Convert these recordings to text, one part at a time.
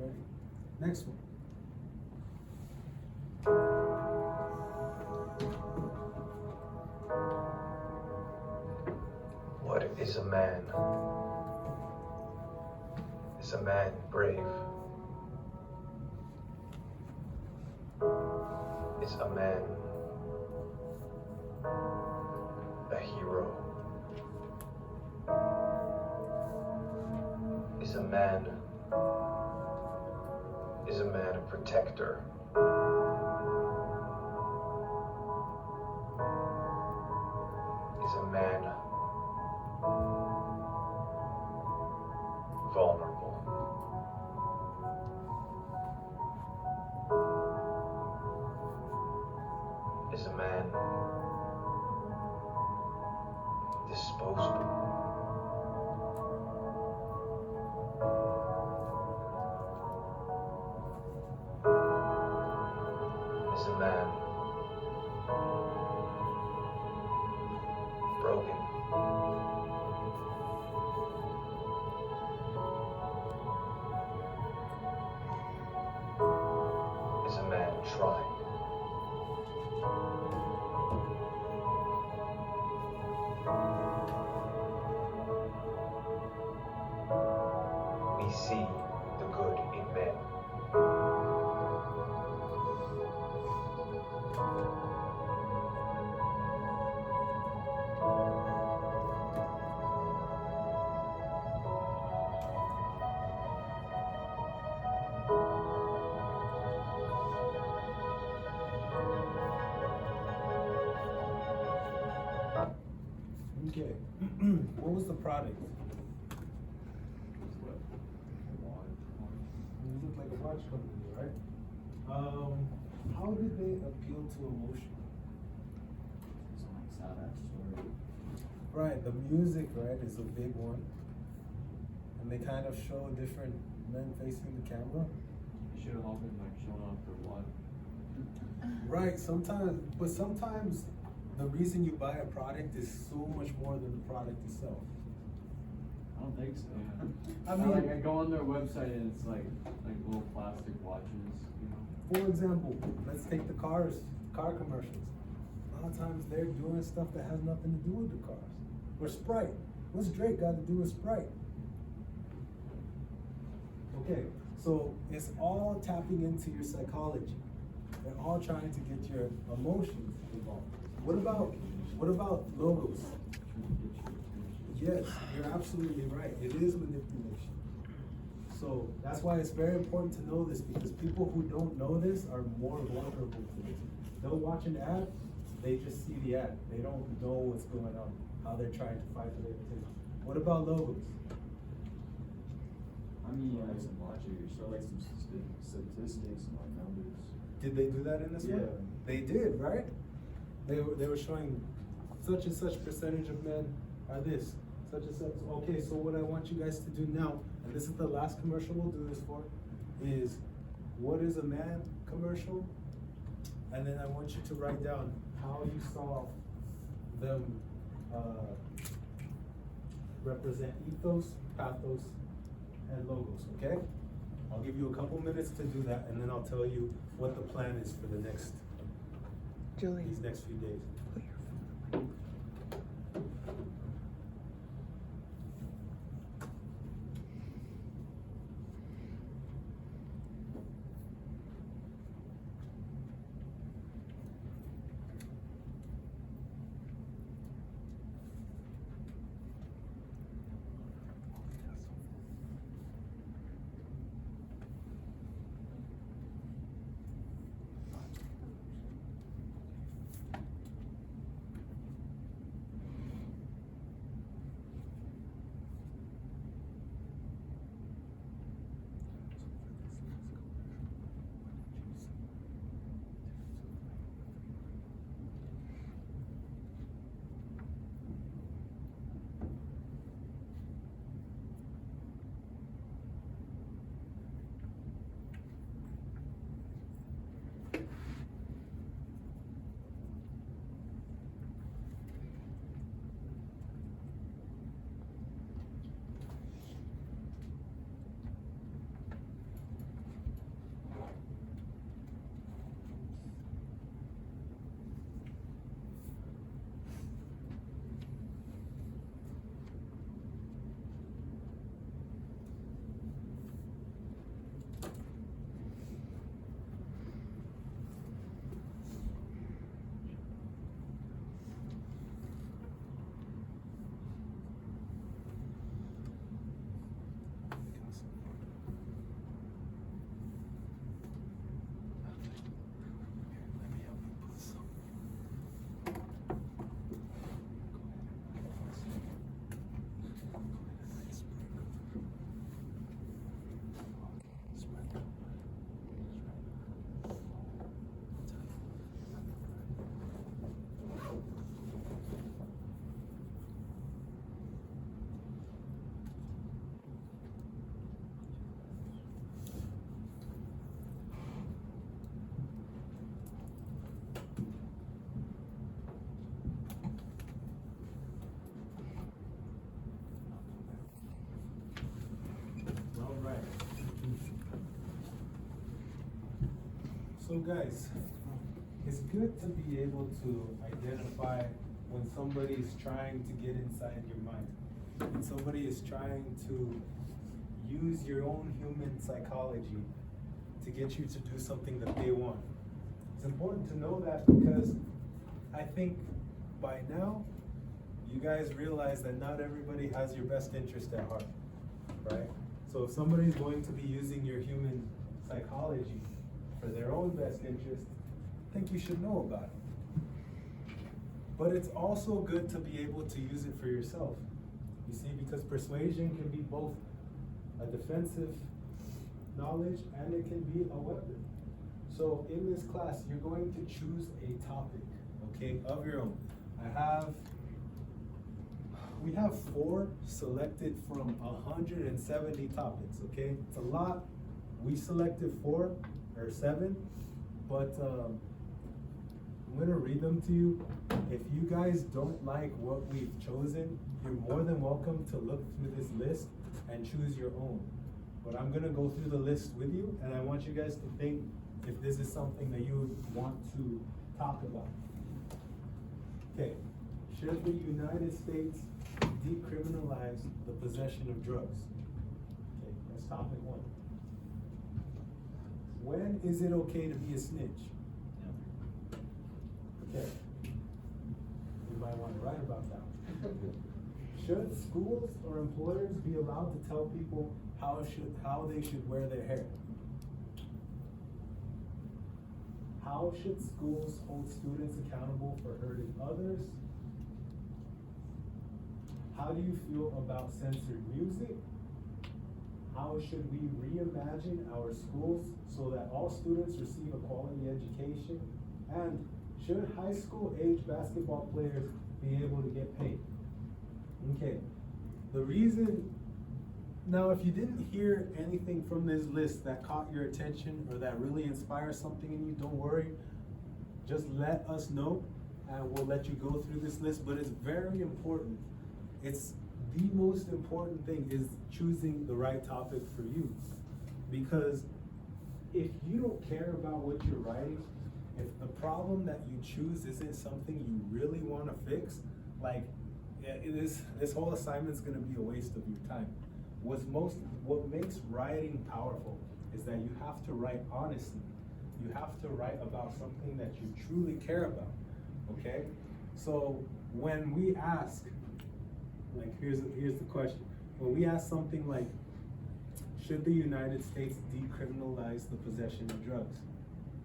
Ready? Next one. What is a man? Is a man brave? Is a man a hero? Is a man a protector? Is a man vulnerable? Is a man disposable? Is a man broken? Is a man trying? We see the good in men. Okay. What was the product? You look like a watch company, right? How did they appeal to emotion? Right, the music, right, is a big one. And they kind of show different men facing the camera. You should have all been like showing off their wallet. Right, sometimes the reason you buy a product is so much more than the product itself. I don't think so. I mean, I go on their website and it's like little plastic watches, you know. for example, let's take the car commercials. A lot of times they're doing stuff that has nothing to do with the cars. Or Sprite. What's Drake got to do with Sprite? Okay, so it's all tapping into your psychology. They're all trying to get your emotions involved. What about logos? Yes, you're absolutely right. It is manipulation. So that's why it's very important to know this, because people who don't know this are more vulnerable to this. They'll watch an ad, they just see the ad. They don't know what's going on, how they're trying to fight for their attention. What about logos? I mean, I was watching, you show like some statistics and like numbers. Did they do that in this one? Yeah. They did, right? They were showing such and such percentage of men are this, such and such. Okay, so what I want you guys to do now, and this is the last commercial we'll do this for, is what is a man commercial? And then I want you to write down how you saw them represent ethos, pathos, and logos, okay? I'll give you a couple minutes to do that, and then I'll tell you what the plan is for the next, these next few days. So guys, it's good to be able to identify when somebody is trying to get inside your mind. When somebody is trying to use your own human psychology to get you to do something that they want. It's important to know that because I think by now, you guys realize that not everybody has your best interest at heart, right? So if somebody's going to be using your human psychology for their own best interest, I think you should know about it. But it's also good to be able to use it for yourself. You see, because persuasion can be both a defensive knowledge and it can be a weapon. So in this class, you're going to choose a topic, okay, of your own. We have 4 selected from 170 topics, okay? It's a lot. We selected 4 or 7, but I'm gonna read them to you. If you guys don't like what we've chosen, you're more than welcome to look through this list and choose your own. But I'm gonna go through the list with you, and I want you guys to think if this is something that you would want to talk about. Okay, should the United States decriminalize the possession of drugs? Okay, that's topic 1. When is it okay to be a snitch? Okay, you might want to write about that. Should schools or employers be allowed to tell people how they should wear their hair? How should schools hold students accountable for hurting others? How do you feel about censored music? How should we reimagine our schools so that all students receive a quality education? And should high school age basketball players be able to get paid? Okay, the reason, now if you didn't hear anything from this list that caught your attention or that really inspires something in you, don't worry. Just let us know and we'll let you go through this list, but it's very important. It's the most important thing is choosing the right topic for you. Because if you don't care about what you're writing, if the problem that you choose isn't something you really want to fix, like this whole assignment's gonna be a waste of your time. What makes writing powerful is that you have to write honestly. You have to write about something that you truly care about, okay? So when we ask, like here's the question. When we ask something like, should the United States decriminalize the possession of drugs?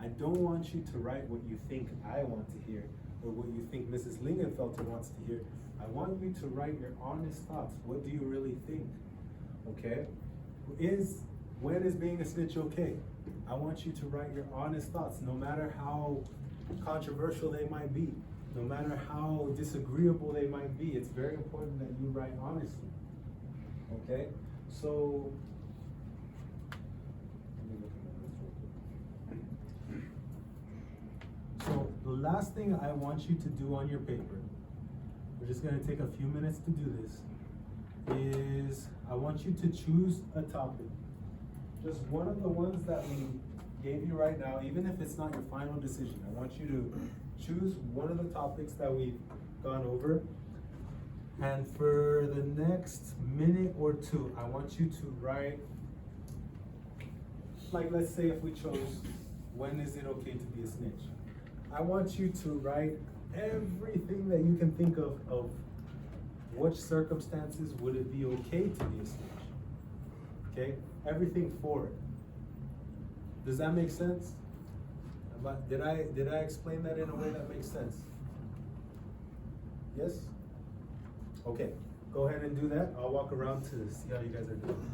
I don't want you to write what you think I want to hear or what you think Mrs. Lingenfelter wants to hear. I want you to write your honest thoughts. What do you really think? Okay? When is being a snitch okay? I want you to write your honest thoughts, no matter how controversial they might be, no matter how disagreeable they might be. It's very important that you write honestly. Okay? So, the last thing I want you to do on your paper, we're just gonna take a few minutes to do this, is I want you to choose a topic. Just one of the ones that we gave you right now, even if it's not your final decision. I want you to choose one of the topics that we've gone over. And for the next minute or 2, I want you to write, like let's say if we chose, when is it okay to be a snitch? I want you to write everything that you can think of which circumstances would it be okay to be a snitch, okay? Everything for it. Does that make sense? Did I explain that in a way that makes sense? Yes? Okay, go ahead and do that. I'll walk around to see how you guys are doing.